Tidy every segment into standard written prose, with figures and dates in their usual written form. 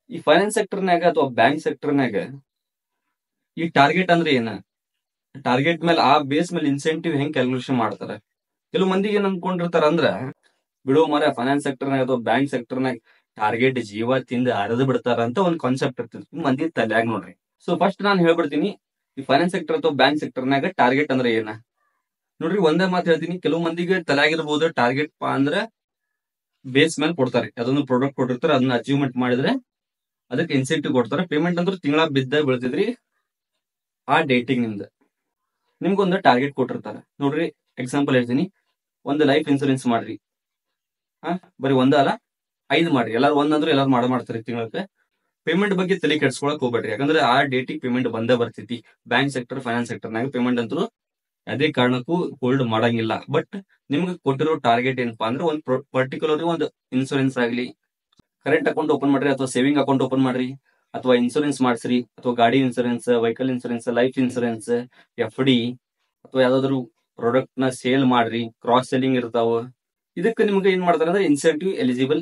ಈ ಫೈನಾನ್ಸ್ ಸೆಕ್ಟರ್ನಾಗ ಅಥವಾ ಬ್ಯಾಂಕ್ ಸೆಕ್ಟರ್ನಾಗ ಈ ಟಾರ್ಗೆಟ್ ಅಂದ್ರೆ ಏನ, ಟಾರ್ಗೆಟ್ ಮೇಲೆ ಆ ಬೇಸ್ ಮೇಲೆ ಇನ್ಸೆಂಟಿವ್ ಹೆಂಗ್ ಕ್ಯಾಲ್ಕುಲೇಷನ್ ಮಾಡ್ತಾರ. ಕೆಲವು ಮಂದಿಗೆ ಏನ್ ಅನ್ಕೊಂಡಿರ್ತಾರ ಅಂದ್ರ ಬಿಡು ಮರ ಫೈನಾನ್ಸ್ ಸೆಕ್ಟರ್ನಾಗ ಅಥವಾ ಬ್ಯಾಂಕ್ ಸೆಕ್ಟರ್ನಾಗ ಟಾರ್ಗೆಟ್ ಜೀವ ತಿಂದ ಅರೆದು ಬಿಡ್ತಾರ ಅಂತ ಒಂದ್ ಕಾನ್ಸೆಪ್ಟ್ ಇರ್ತದೆ ಮಂದಿ ತಲ್ಯಾಗ ನೋಡ್ರಿ. ಸೊ ಫಸ್ಟ್ ನಾನು ಹೇಳ್ಬಿಡ್ತೀನಿ, ಈ ಫೈನಾನ್ಸ್ ಸೆಕ್ಟರ್ ಅಥವಾ ಬ್ಯಾಂಕ್ ಸೆಕ್ಟರ್ನಾಗ ಟಾರ್ಗೆಟ್ ಅಂದ್ರೆ ಏನ ನೋಡ್ರಿ. ಒಂದೇ ಮಾತು ಹೇಳ್ತೀನಿ, ಕೆಲವು ಮಂದಿಗೆ ತಲೆಯಾಗಿರ್ಬೋದು ಟಾರ್ಗೆಟ್ ಅಂದ್ರೆ ಬೇಸ್ ಮೇಲೆ ಕೊಡ್ತಾರೆ, ಅದೊಂದು ಪ್ರಾಡಕ್ಟ್ ಕೊಟ್ಟಿರ್ತಾರೆ, ಅದನ್ನ ಅಚೀವ್ಮೆಂಟ್ ಮಾಡಿದ್ರೆ ಅದಕ್ಕೆ ಇನ್ಸೆಂಟಿವ್ ಕೊಡ್ತಾರೆ. ಪೇಮೆಂಟ್ ಅಂದ್ರೆ ತಿಂಗಳ ಬಿದ್ದ ಬೀಳ್ತಿದ್ರಿ ಆ ಡೇಟಿಂಗ್ ನಿಂದ ನಿಮ್ಗೊಂದು ಟಾರ್ಗೆಟ್ ಕೊಟ್ಟಿರ್ತಾರೆ ನೋಡ್ರಿ. ಎಕ್ಸಾಂಪಲ್ ಹೇಳ್ತೀನಿ, ಒಂದು ಲೈಫ್ ಇನ್ಸೂರೆನ್ಸ್ ಮಾಡ್ರಿ, ಬರೀ ಒಂದ ಅಲ್ಲ 5 ಮಾಡ್ರಿ. ಎಲ್ಲಾರು ಒಂದಂದ್ರೆ ಎಲ್ಲಾರು ಮಾಡ್ತಾರೆ ತಿಂಗಳಿಗೆ. ಪೇಮೆಂಟ್ ಬಗ್ಗೆ ತಲೆ ಕೆಡ್ಸ್ಕೊಳಕ್ ಹೋಗ್ಬೇಡ್ರಿ, ಯಾಕಂದ್ರೆ ಆ ಡೇಟಿಗೆ ಪೇಮೆಂಟ್ ಬಂದೇ ಬರ್ತೈತಿ. ಬ್ಯಾಂಕ್ ಸೆಕ್ಟರ್ ಫೈನಾನ್ಸ್ ಸೆಕ್ಟರ್ನಾಗ ಪೇಮೆಂಟ್ ಅಂತೂ ಅದೇ ಕಾರಣಕ್ಕೂ ಹೋಲ್ಡ್ ಮಾಡಂಗಿಲ್ಲ. ಬಟ್ ನಿಮ್ಗೆ ಕೊಟ್ಟಿರೋ ಟಾರ್ಗೆಟ್ ಏನಪ್ಪಾ ಅಂದ್ರೆ ಒಂದು ಪರ್ಟಿಕ್ಯುಲರ್ ಒಂದು ಇನ್ಸೂರೆನ್ಸ್ ಆಗ್ಲಿ, ಕರೆಂಟ್ ಅಕೌಂಟ್ ಓಪನ್ ಮಾಡ್ರಿ ಅಥವಾ ಸೇವಿಂಗ್ ಅಕೌಂಟ್ ಓಪನ್ ಮಾಡ್ರಿ, ಅಥವಾ ಇನ್ಸೂರೆನ್ಸ್ ಮಾಡಿಸ್ರಿ, ಅಥವಾ ಗಾಡಿ insurance, vehicle insurance, life insurance, FD, ಅಥವಾ ಯಾವ್ದಾದ್ರು ಪ್ರಾಡಕ್ಟ್ ನ ಸೇಲ್ ಮಾಡ್ರಿ, ಕ್ರಾಸ್ ಸೆಲ್ಲಿಂಗ್ ಇರ್ತಾವ. ಇದಕ್ಕೆ ನಿಮ್ಗೆ ಏನ್ ಮಾಡ್ತಾರೆ ಅಂದ್ರೆ ಇನ್ಸೆಂಟಿವ್ ಎಲಿಜಿಬಲ್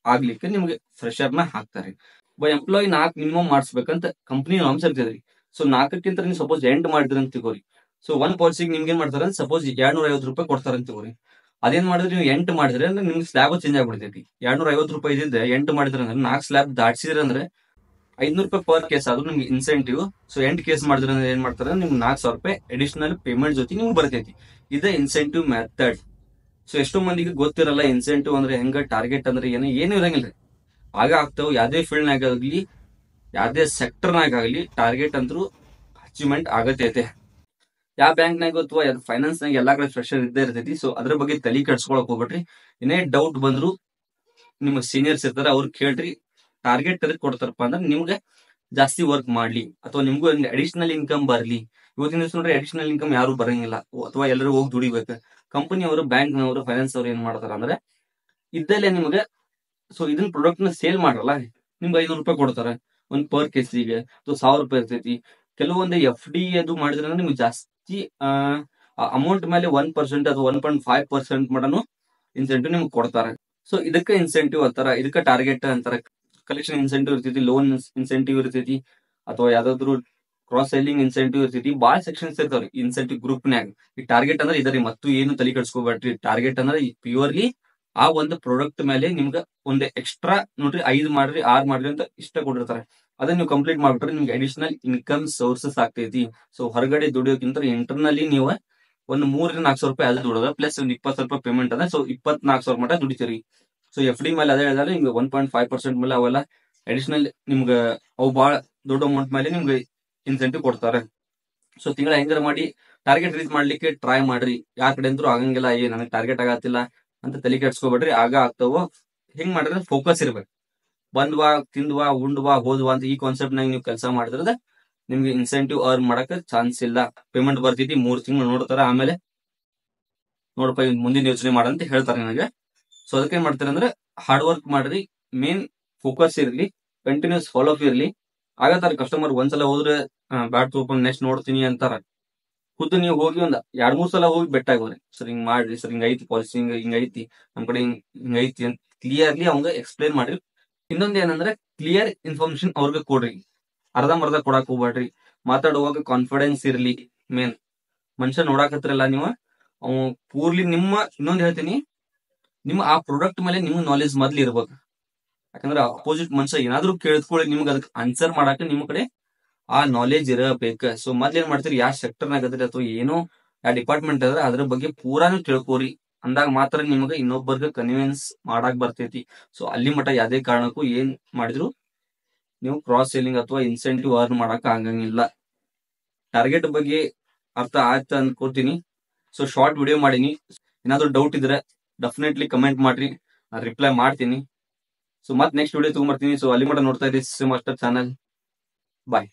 ಆಗ್ಲಿಕ್ಕೆ ನಿಮ್ಗೆ ಫ್ರೆಶರ್ ನ ಹಾಕ್ತಾರೆ. ಒಬ್ಬ ಎಂಪ್ಲಾಯಿ 4 ಮಿನಿಮಮ್ ಮಾಡಿಸ್ಬೇಕಂತ ಕಂಪ್ನಿ ನಾಮ್ಸ್ ಇರ್ತದ್ರಿ. ಸೊ 4ಕ್ಕಿಂತ ನೀವು ಸಪೋಸ್ 8 ಮಾಡಿದ್ರಿ ಅಂತ ತಿಳ್ಕೊರಿ. ಸೊ ಒಂದ್ ಪಾಲಿಸಿಗೆ ನಿಮ್ಗೆ ಏನ್ ಮಾಡ್ತಾರೆ ಅಂದ್ರೆ ಸಪೋಸ್ 250 ರೂಪಾಯಿ ಕೊಡ್ತಾರ ಅಂತ ತಿಳ್ಕೊರಿ. ಅದೇನ್ ಮಾಡಿದ್ರೆ ನೀವು 8 ಮಾಡಿದ್ರೆ ಅಂದ್ರೆ ನಿಮ್ಗೆ ಸ್ಲ್ಯಾಬ್ ಚೇಂಜ್ ಆಗ್ಬಿಡ್ತೈತಿ. 250 ರೂಪಾಯಿ ಇದ್ದಿದ್ದ 8 ಮಾಡಿದ್ರೆ ಅಂದ್ರೆ 4 ಸ್ಲ್ಯಾಬ್ ದಾಟ್ಸಿದ್ರೆ ಅಂದ್ರೆ 500 ರೂಪಾಯಿ ಪರ್ ಕೇಸ್ ಆದ್ರೂ ನಿಮ್ಗೆ ಇನ್ಸೆಂಟಿವ್. ಸೊ 8 ಕೇಸ್ ಮಾಡಿದ್ರೆ ಅಂದ್ರೆ ಏನ್ ಮಾಡ್ತಾರೆ, ನಿಮ್ಗೆ 4,000 ರೂಪಾಯಿ ಅಡಿಷನಲ್ ಪೇಮೆಂಟ್ ಜೊತೆ ನಿಮ್ಗೆ ಬರ್ತೈತಿ. ಇದೇ ಇನ್ಸೆಂಟಿವ್ ಮೆಥಡ್. ಸೊ ಎಷ್ಟೋ ಮಂದಿಗೆ ಗೊತ್ತಿರಲ್ಲ ಇನ್ಸೆಂಟಿವ್ ಅಂದ್ರೆ ಹೆಂಗ, ಟಾರ್ಗೆಟ್ ಅಂದ್ರೆ ಏನು ಇರಂಗಿಲ್ರಿ. ಆಗ ಆಗ್ತಾವ ಯಾವ್ದೇ ಫೀಲ್ಡ್ ನಾಗ ಆಗ್ಲಿ, ಯಾವ್ದೇ ಸೆಕ್ಟರ್ನಾಗ ಆಗ್ಲಿ ಟಾರ್ಗೆಟ್ ಅಂತೂ ಅಚೀವ್ಮೆಂಟ್ ಆಗತೈತೆ. ಯಾವ ಬ್ಯಾಂಕ್ನಾಗ ಅಥವಾ ಫೈನಾನ್ಸ್ ನಾಗ ಎಲ್ಲಾ ಕಡೆ ಫ್ರೆಶರ್ ಇದ್ದೇ ಇರ್ತೈತಿ. ಸೊ ಅದ್ರ ಬಗ್ಗೆ ತಲೆ ಕೆಡ್ಸ್ಕೊಳಕ್ ಹೋಗ್ಬೇಡ್ರಿ. ಏನೇ ಡೌಟ್ ಬಂದ್ರು ನಿಮ್ಮ ಸೀನಿಯರ್ಸ್ ಇರ್ತಾರ, ಅವ್ರು ಕೇಳ್ರಿ. ಟಾರ್ಗೆಟ್ ಎದಕ್ ಕೊಡ್ತಾರಪ್ಪ ಅಂದ್ರೆ ನಿಮ್ಗೆ ಜಾಸ್ತಿ ವರ್ಕ್ ಮಾಡ್ಲಿ ಅಥವಾ ನಿಮ್ಗೂ ಅಡಿಷನಲ್ ಇನ್ಕಮ್ ಬರ್ಲಿ. ಇವತ್ತಿನ ದಿವಸ ನೋಡ್ರಿ ಅಡಿಷನಲ್ ಇನ್ಕಮ್ ಯಾರು ಬರಂಗಿಲ್ಲ, ಅಥವಾ ಎಲ್ಲರೂ ಹೋಗಿ ದುಡಿಬೇಕು. ಕಂಪನಿ ಅವರು, ಬ್ಯಾಂಕ್ ನವರು, ಫೈನಾನ್ಸ್ ಅವ್ರು ಏನ್ ಮಾಡ್ತಾರ ಅಂದ್ರೆ ಇದ್ದಲ್ಲೇ ನಿಮ್ಗೆ ಸೊ ಇದನ್ನ ಪ್ರಾಡಕ್ಟ್ ನ ಸೇಲ್ ಮಾಡಲ್ಲ, ನಿಮ್ಗೆ 500 ರೂಪಾಯಿ ಕೊಡ್ತಾರೆ ಒಂದ್ ಪರ್ ಕೇಸಿಗೆ, ಅಥವಾ 1,000 ರೂಪಾಯಿ ಇರ್ತೈತಿ. ಕೆಲವೊಂದು FD ಅದು ಮಾಡಿದ್ರೆ ನಿಮ್ಗೆ ಜಾಸ್ತಿ ಅಮೌಂಟ್ ಮೇಲೆ 1% ಅಥವಾ 1.5% ಮಾಡನು ಇನ್ಸೆಂಟಿವ್ ನಿಮ್ಗೆ ಕೊಡ್ತಾರೆ. ಸೊ ಇದಕ್ಕೆ ಇನ್ಸೆಂಟಿವ್ ಅಂತಾರ, ಇದಕ್ಕೆ ಟಾರ್ಗೆಟ್ ಅಂತಾರ. ಕಲೆಕ್ಷನ್ ಇನ್ಸೆಂಟಿವ್ ಇರ್ತೈತಿ, ಲೋನ್ ಇನ್ಸೆಂಟಿವ್ ಇರ್ತೈತಿ, ಅಥವಾ ಯಾವ್ದಾದ್ರು ಕ್ರಾಸ್ ಸೆಲ್ಲಿಂಗ್ ಇನ್ಸೆಂಟಿವ್ ಇರ್ತೈತಿ. ಬಾಳ ಸೆಕ್ಷನ್ಸ್ ಇರ್ತಾವ್ರಿ ಇನ್ಸೆಂಟಿವ್ ಗ್ರೂಪ್ ನಾಗ. ಈ ಟಾರ್ಗೆಟ್ ಅಂದ್ರೆ ಇದರಿ ಮತ್ತು ಏನು ತಲೆ ಕೆಡ್ಸ್ಕೊಬೇಡ್ರಿ. ಟಾರ್ಗೆಟ್ ಅಂದ್ರೆ ಪ್ಯೂರ್ಲಿ ಆ ಒಂದು ಪ್ರಾಡಕ್ಟ್ ಮೇಲೆ ನಿಮ್ಗೆ ಒಂದು ಎಕ್ಸ್ಟ್ರಾ ನೋಡ್ರಿ 5 ಮಾಡ್ರಿ 6 ಮಾಡ್ರಿ ಅಂತ ಇಷ್ಟ ಕೊಟ್ಟಿರ್ತಾರೆ. ಅದನ್ನ ನೀವು ಕಂಪ್ಲೀಟ್ ಮಾಡ್ಬಿಟ್ರೆ ನಿಮ್ಗೆ ಅಡಿಷನಲ್ ಇನ್ಕಮ್ ಸೋರ್ಸಸ್ ಆಗ್ತೈತಿ. ಸೊ ಹೊರಗಡೆ ದುಡಿಯೋಕ್ಕಿಂತ ಇಂಟರ್ನಲ್ಲಿ ನೀವು ಒಂದು 3,000-4,000 ರೂಪಾಯಿ ಅದು ದುಡೋದ ಪ್ಲಸ್ ಒಂದು 20,000 ರೂಪಾಯಿ ಪೇಮೆಂಟ್ ಅದ. ಸೊ 24,000 ಮಟ್ಟ ದುಡಿತೀರಿ. ಸೊ FD ಮೇಲೆ ಅದೇ ಹೇಳಿದ್ರೆ ನಿಮ್ಗೆ 1.5% ಮೇಲೆ ಅವೆಲ್ಲ ಅಡಿಷನಲ್ ನಿಮ್ಗೆ ಅವು ಬಹಳ ದೊಡ್ಡ ಅಮೌಂಟ್ ಮೇಲೆ ನಿಮ್ಗೆ ಇನ್ಸೆಂಟಿವ್ ಕೊಡ್ತಾರೆ. ಸೊ ತಿಂಗಳ ಹೆಂಗಾರ ಮಾಡಿ ಟಾರ್ಗೆಟ್ ರೀಚ್ ಮಾಡ್ಲಿಕ್ಕೆ ಟ್ರೈ ಮಾಡ್ರಿ. ಯಾರ ಕಡೆ ಅಂದ್ರೂ ಆಗಂಗಿಲ್ಲ, ನನಗೆ ಟಾರ್ಗೆಟ್ ಆಗತ್ತಿಲ್ಲ ಅಂತ ತಲೆ ಕೆಡ್ಸ್ಕೊಬೇಡ್ರಿ. ಆಗ ಆಗ್ತಾವ. ಹೆಂಗ್ ಮಾಡಿದ್ರೆ ಫೋಕಸ್ ಇರ್ಬೇಕು. ಬಂದ್ವಾ, ತಿಂದ್ವಾ, ಉಂಡ್ವಾ, ಹೋದ್ವಾ ಅಂತ ಈ ಕಾನ್ಸೆಪ್ಟ್ ನಾಗ ನೀವು ಕೆಲಸ ಮಾಡಿದ್ರೆ ನಿಮ್ಗೆ ಇನ್ಸೆಂಟಿವ್ ಅರ್ನ್ ಮಾಡಕ್ ಚಾನ್ಸ್ ಇಲ್ಲ. ಪೇಮೆಂಟ್ ಬರ್ತೈತಿ, 3 ತಿಂಗಳು ನೋಡ್ತಾರ, ಆಮೇಲೆ ನೋಡಪ್ಪ ಮುಂದಿನ ಯೋಚನೆ ಮಾಡಂತ ಹೇಳ್ತಾರೆ ನನಗೆ. ಸೊ ಅದಕ್ಕೆ ಏನ್ ಮಾಡ್ತಾರೆ ಅಂದ್ರೆ ಹಾರ್ಡ್ ವರ್ಕ್ ಮಾಡ್ರಿ, ಮೇನ್ ಫೋಕಸ್ ಇರ್ಲಿ, ಕಂಟಿನ್ಯೂಸ್ ಫಾಲೋ ಅಪ್ ಇರ್ಲಿ. ಆಗತ್ತಾರ ಕಸ್ಟಮರ್ ಒಂದ್ಸಲ ಹೋದ್ರೆ ಬ್ಯಾಡ್ ತಗೊಂಡ್ ನೆಕ್ಸ್ಟ್ ನೋಡ್ತೀನಿ ಅಂತಾರ. ಖುದ್ದು ನೀವು ಹೋಗಿ ಒಂದ್ 2-3 ಸಲ ಹೋಗಿ ಬೆಟ್ಟ ಆಗೋರಿ, ಸರ್ ಹಿಂಗ್ ಮಾಡ್ರಿ, ಸರ್ ಹಿಂಗ್ ಐತಿ ಪಾಲಿಸಿ, ಹಿಂಗ್ ಐತಿ ನಮ್ ಕಡೆ ಹಿಂಗ್ ಐತಿ ಅಂತ ಕ್ಲಿಯರ್ಲಿ ಅವಂಗ ಎಕ್ಸ್ಪ್ಲೇನ್ ಮಾಡ್ರಿ. ಇನ್ನೊಂದ್ ಏನಂದ್ರೆ ಕ್ಲಿಯರ್ ಇನ್ಫಾರ್ಮೇಶನ್ ಅವ್ರಿಗೆ ಕೊಡ್ರಿ, ಅರ್ಧಂಬರ್ಧ ಕೊಡಾಕ್ ಹೋಗ್ಬೇಡ್ರಿ. ಮಾತಾಡುವಾಗ ಕಾನ್ಫಿಡೆನ್ಸ್ ಇರ್ಲಿ. ಮೇನ್ ಮನುಷ್ಯ ನೋಡಾಕತ್ರಲ್ಲ ನೀವು, ಅವ್ ಪೂರ್ಲಿ ನಿಮ್ಮ, ಇನ್ನೊಂದ್ ಹೇಳ್ತೀನಿ, ನಿಮ್ಮ ಆ ಪ್ರಾಡಕ್ಟ್ ಮೇಲೆ ನಿಮ್ಗೆ ನಾಲೆಜ್ ಮೊದ್ಲು ಇರ್ಬೇಕು. ಯಾಕಂದ್ರೆ ಅಪೋಸಿಟ್ ಮನುಷ್ಯ ಏನಾದ್ರು ಕೇಳಿದ್ಕೊಳ್ಳಿ, ನಿಮ್ಗೆ ಅದಕ್ಕೆ ಆನ್ಸರ್ ಮಾಡಾಕ ನಿಮ್ಮ ಕಡೆ ಆ ನಾಲೆಜ್ ಇರಬೇಕು. ಸೊ ಮೊದ್ಲು ಏನ್ ಮಾಡ್ತೀರಿ, ಯಾವ ಸೆಕ್ಟರ್ನಾಗ ಅದ್ರಿ ಅಥವಾ ಏನೋ ಯಾವ ಡಿಪಾರ್ಟ್ಮೆಂಟ್ ಅದ್ರ ಅದ್ರ ಬಗ್ಗೆ ಪೂರಾನು ತಿಳ್ಕೋರಿ. ಅಂದಾಗ ಮಾತ್ರ ನಿಮ್ಗೆ ಇನ್ನೊಬ್ಬರಿಗೆ ಕನ್ವಿನ್ಸ್ ಮಾಡಾಕ್ ಬರ್ತೈತಿ. ಸೊ ಅಲ್ಲಿ ಮಟ್ಟ ಯಾವ್ದೇ ಕಾರಣಕ್ಕೂ ಏನ್ ಮಾಡಿದ್ರು ನೀವು ಕ್ರಾಸ್ ಸೆಲ್ಲಿಂಗ್ ಅಥವಾ ಇನ್ಸೆಂಟಿವ್ ಅರ್ನ್ ಮಾಡಕ್ ಆಗಂಗಿಲ್ಲ. ಟಾರ್ಗೆಟ್ ಬಗ್ಗೆ ಅರ್ಥ ಆಯ್ತು ಅನ್ಕೋತೀನಿ. ಸೊ ಶಾರ್ಟ್ ವಿಡಿಯೋ ಮಾಡೀನಿ. ಏನಾದ್ರು ಡೌಟ್ ಇದ್ರೆ ಡೆಫಿನೆಟ್ಲಿ ಕಮೆಂಟ್ ಮಾಡ್ರಿ, ರಿಪ್ಲೈ ಮಾಡ್ತೀನಿ. ಸೊ ಮತ್ತೆ ನೆಕ್ಸ್ಟ್ ವಿಡಿಯೋ ತಗೊಂಡ್ಬರ್ತೀನಿ. ಸೊ ಅಲ್ಲಿ ಮಟ್ಟ ನೋಡ್ತಾ ಇದ್ದೀವಿ ಮಾಸ್ಟರ್ ಚಾನಲ್. ಬಾಯ್.